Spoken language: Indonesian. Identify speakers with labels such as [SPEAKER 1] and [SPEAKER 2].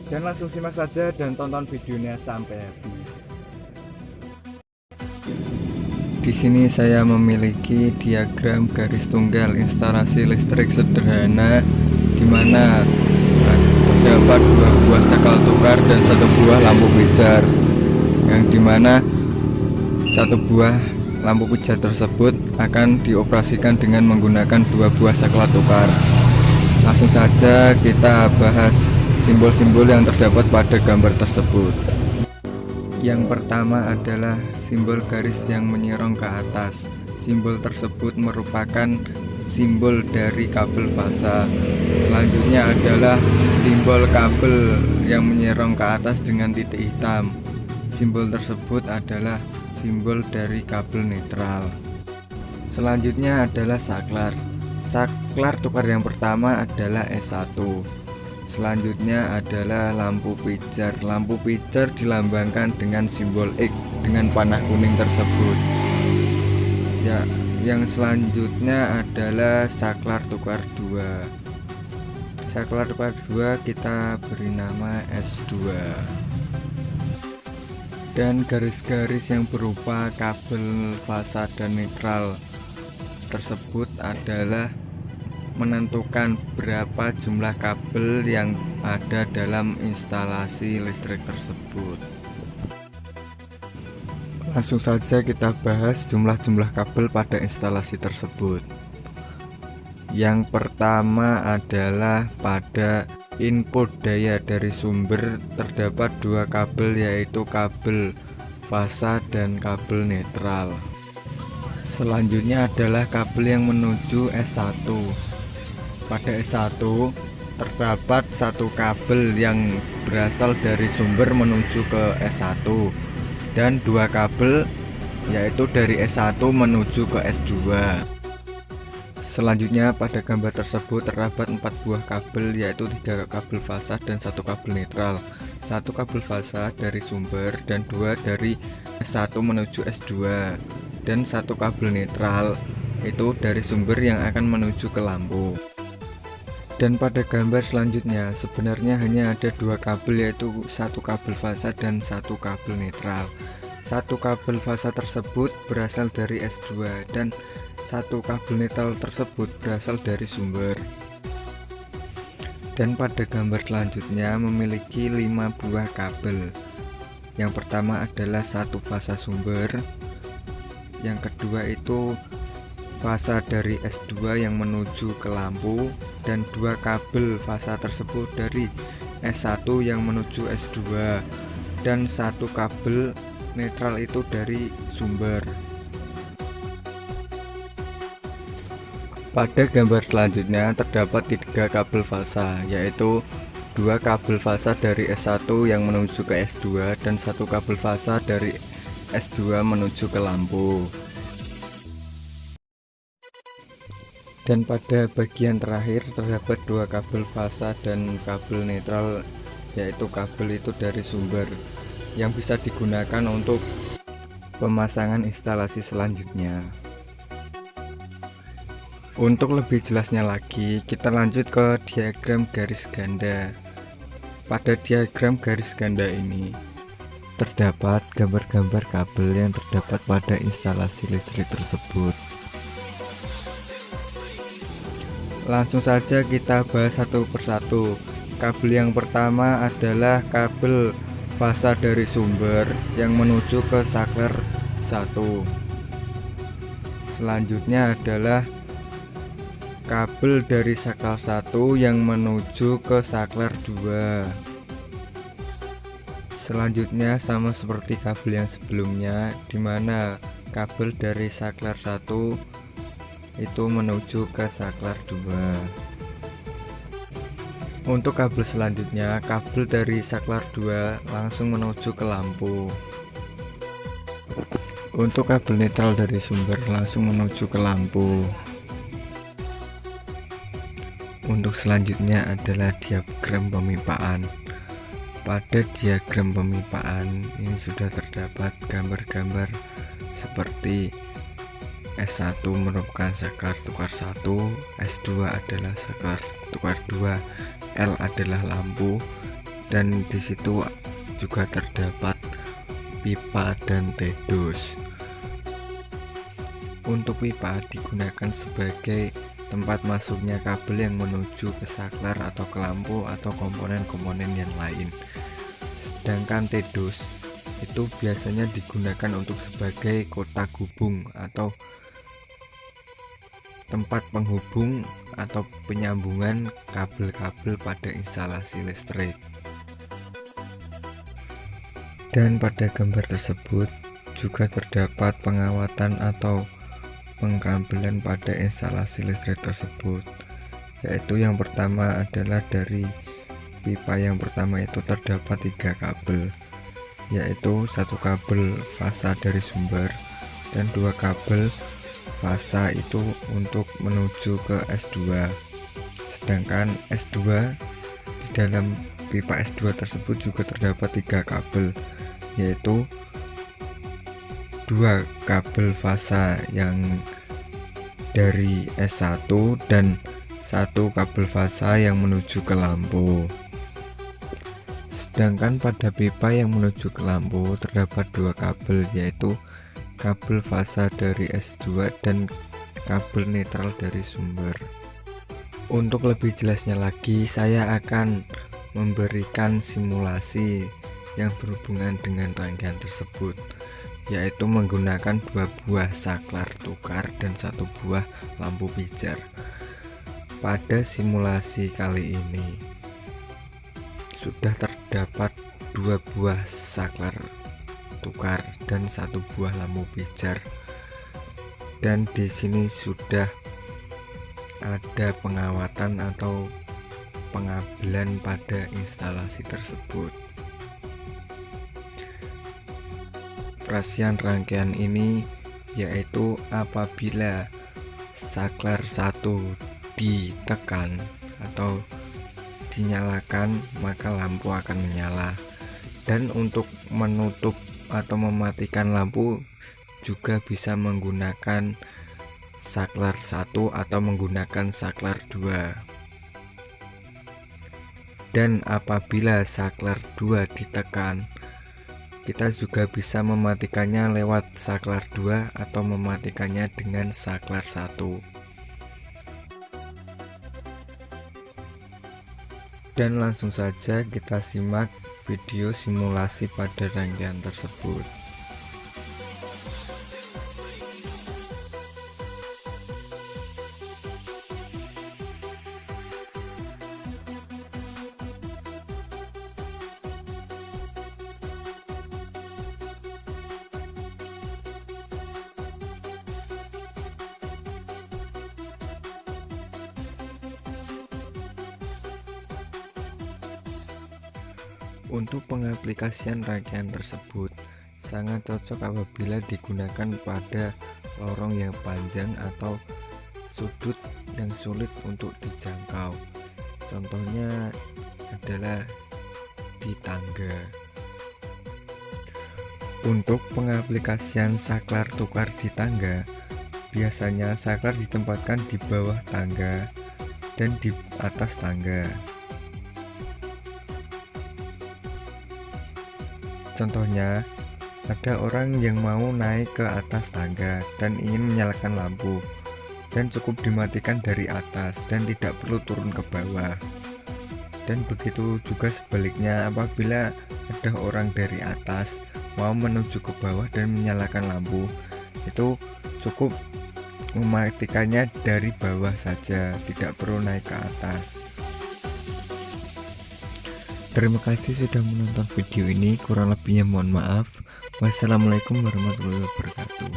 [SPEAKER 1] Dan langsung simak saja dan tonton videonya sampai habis. Di sini saya memiliki diagram garis tunggal instalasi listrik sederhana di mana terdapat dua buah saklar tukar dan satu buah lampu pijar, yang dimana satu buah lampu pijar tersebut akan dioperasikan dengan menggunakan dua buah saklar tukar. Langsung saja kita bahas simbol-simbol yang terdapat pada gambar tersebut. Yang pertama adalah simbol garis yang menyerong ke atas. Simbol tersebut merupakan simbol dari kabel fasa. Selanjutnya adalah simbol kabel yang menyerong ke atas dengan titik hitam. Simbol tersebut adalah simbol dari kabel netral. Selanjutnya adalah saklar. Saklar tukar yang pertama adalah S1. Selanjutnya adalah lampu pijar. Lampu pijar dilambangkan dengan simbol X dengan panah kuning tersebut. Ya, yang selanjutnya adalah saklar tukar 2. Saklar tukar 2 kita beri nama S2. Dan garis-garis yang berupa kabel fasa dan netral tersebut adalah menentukan berapa jumlah kabel yang ada dalam instalasi listrik tersebut. Langsung saja kita bahas jumlah-jumlah kabel pada instalasi tersebut. Yang pertama adalah pada input daya dari sumber terdapat dua kabel, yaitu kabel fasa dan kabel netral. Selanjutnya adalah kabel yang menuju S1. Pada S1 terdapat satu kabel yang berasal dari sumber menuju ke S1 dan dua kabel yaitu dari S1 menuju ke S2. Selanjutnya pada gambar tersebut terdapat 4 buah kabel, yaitu 3 kabel fasa dan 1 kabel netral. 1 kabel fasa dari sumber dan 2 dari S1 menuju S2, dan 1 kabel netral itu dari sumber yang akan menuju ke lampu. Dan pada gambar selanjutnya sebenarnya hanya ada 2 kabel, yaitu 1 kabel fasa dan 1 kabel netral. 1 kabel fasa tersebut berasal dari S2 dan 1 kabel netral tersebut berasal dari sumber. Dan pada gambar selanjutnya memiliki 5 buah kabel. Yang pertama adalah 1 fasa sumber, yang kedua itu fasa dari S2 yang menuju ke lampu, dan 2 kabel fasa tersebut dari S1 yang menuju S2, dan 1 kabel netral itu dari sumber. Pada gambar selanjutnya terdapat 3 kabel fasa, yaitu 2 kabel fasa dari S1 yang menuju ke S2 dan 1 kabel fasa dari S2 menuju ke lampu. Dan pada bagian terakhir terdapat 2 kabel fasa dan kabel netral, yaitu kabel itu dari sumber yang bisa digunakan untuk pemasangan instalasi selanjutnya. Untuk lebih jelasnya lagi, kita lanjut ke diagram garis ganda. Pada diagram garis ganda ini terdapat gambar-gambar kabel yang terdapat pada instalasi listrik tersebut. Langsung saja kita bahas satu persatu. Kabel yang pertama adalah kabel fasa dari sumber yang menuju ke saklar 1. Selanjutnya adalah kabel dari saklar 1 yang menuju ke saklar 2. Selanjutnya sama seperti kabel yang sebelumnya, dimana kabel dari saklar 1 itu menuju ke saklar 2. Untuk kabel selanjutnya, kabel dari saklar 2 langsung menuju ke lampu. Untuk kabel netral dari sumber langsung menuju ke lampu. Untuk selanjutnya adalah diagram pemipaan. Pada diagram pemipaan ini sudah terdapat gambar-gambar seperti S1 merupakan saklar tukar 1, S2 adalah saklar tukar 2, L adalah lampu, dan di situ juga terdapat pipa dan tedos. Untuk pipa digunakan sebagai tempat masuknya kabel yang menuju ke saklar atau ke lampu atau komponen-komponen yang lain. Sedangkan tedos itu biasanya digunakan untuk sebagai kotak hubung atau tempat penghubung atau penyambungan kabel-kabel pada instalasi listrik. Dan pada gambar tersebut juga terdapat pengawatan atau pengkabelan pada instalasi listrik tersebut, yaitu yang pertama adalah dari pipa yang pertama itu terdapat 3 kabel, yaitu 1 kabel fasa dari sumber dan 2 kabel fasa itu untuk menuju ke S2. Sedangkan S2 di dalam pipa S2 tersebut juga terdapat 3 kabel, yaitu 2 kabel fasa yang dari S1 dan 1 kabel fasa yang menuju ke lampu. Sedangkan pada pipa yang menuju ke lampu terdapat 2 kabel, yaitu kabel fasa dari S2 dan kabel netral dari sumber. Untuk lebih jelasnya lagi, saya akan memberikan simulasi yang berhubungan dengan rangkaian tersebut, yaitu menggunakan 2 buah saklar tukar dan 1 buah lampu pijar. Pada simulasi kali ini sudah terdapat 2 buah saklar tukar dan 1 buah lampu pijar, dan di sini sudah ada pengawatan atau pengabelan pada instalasi tersebut. Operasian rangkaian ini yaitu apabila saklar 1 ditekan atau dinyalakan, maka lampu akan menyala, dan untuk menutup atau mematikan lampu juga bisa menggunakan saklar 1 atau menggunakan saklar 2. Dan apabila saklar 2 ditekan, kita juga bisa mematikannya lewat saklar 2 atau mematikannya dengan saklar 1. Dan langsung saja kita simak video simulasi pada rangkaian tersebut. Untuk pengaplikasian rangkaian tersebut sangat cocok apabila digunakan pada lorong yang panjang atau sudut yang sulit untuk dijangkau. Contohnya adalah di tangga. Untuk pengaplikasian saklar tukar di tangga, biasanya saklar ditempatkan di bawah tangga dan di atas tangga. Contohnya, ada orang yang mau naik ke atas tangga dan ingin menyalakan lampu, dan cukup dimatikan dari atas dan tidak perlu turun ke bawah. Dan begitu juga sebaliknya, apabila ada orang dari atas mau menuju ke bawah dan menyalakan lampu, itu cukup mematikannya dari bawah saja, tidak perlu naik ke atas. Terima kasih sudah menonton video ini, kurang lebihnya mohon maaf. Wassalamualaikum warahmatullahi wabarakatuh.